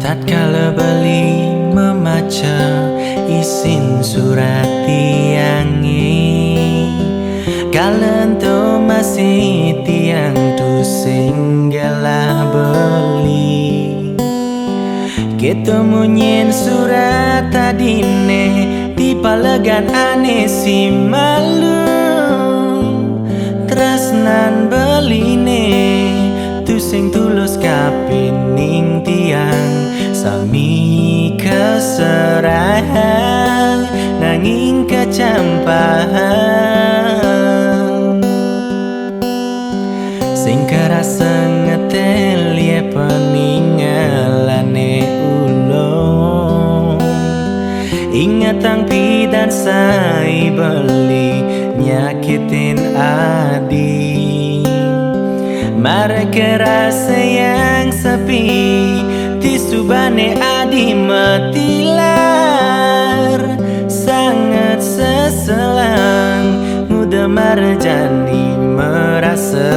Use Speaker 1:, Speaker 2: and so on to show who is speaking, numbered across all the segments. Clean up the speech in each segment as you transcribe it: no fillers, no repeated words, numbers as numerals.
Speaker 1: Tatkala beli memaca isin surat tiangi, kalento masih tiang tu singgalah beli. Kita munyin surat tadine di palegan ane si malu, tresnan beline tu sing tulus kapining tiang. Sami keserahan nanging kecampahan, sing kerasa ngetel ye peninggalane ulung. Ingatang pidan sai beli nyakitin adi, mereka rasa yang sepi tisubane adi metilar. Sangat seselang muda marjani merasa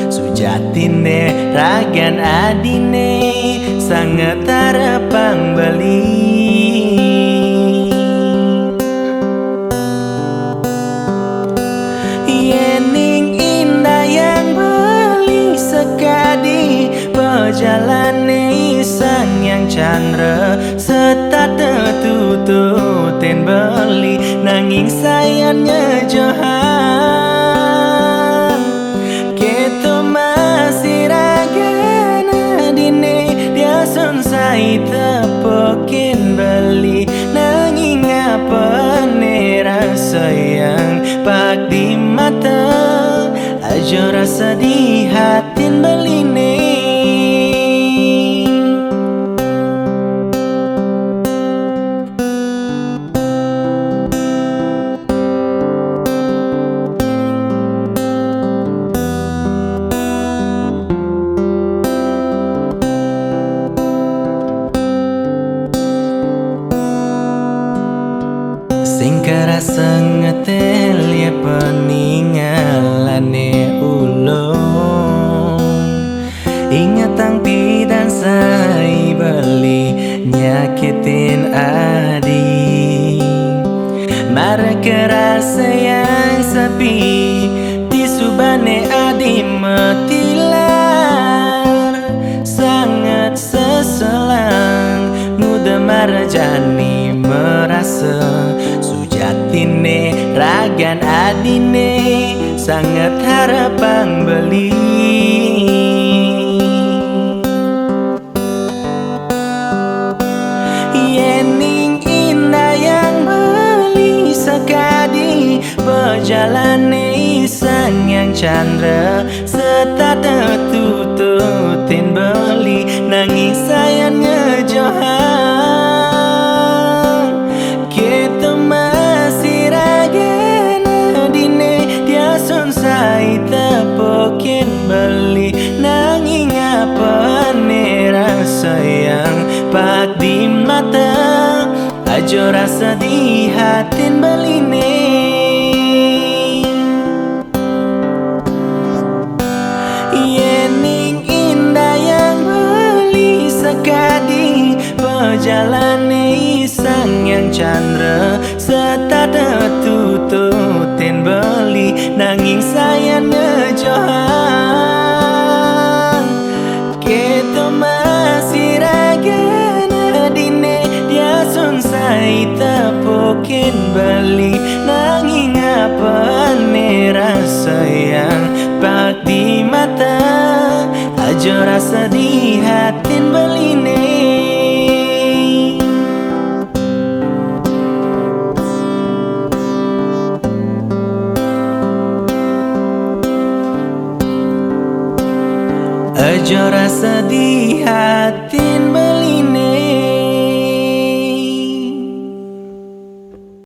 Speaker 1: sujatine ragan adine sangat tarapang beli. Yening indah yang beli sekadi perjalane sang yang chandra serta tertututin beli nanging sayangnya johan. Kita masih ragan adine dia sunsai tepokin beli nanging apa ne rasa yang pak di mata aja rasa di hatin beline. Sing kerasa ngetel ya peninggalane ulung. Ingatang pidan sai beli nyakitin adi, mereka rasa yang sepi tisubane adi metilar. Sangat seselang muda marjani merasa sujatine ragan adine sangat harapang beli. Yening indah yang beli sekadi perjalane sang yang chandra serta tertututin beli nanging sayangnya johan. Kita masih ragan adine dia sunsai tepokin beli nanging apa ne rasa yang pak di mata aja rasa di hatin beline. Yening indah yang beli sekadi perjalane sang yang chandra serta tertututin beli nanging sayangnya johan. Kita masih ragan adine dia sunsai tepokin beli nanging apa ne rasa yang pak di mata aja rasa di hatin beline. Aja rasa di hatin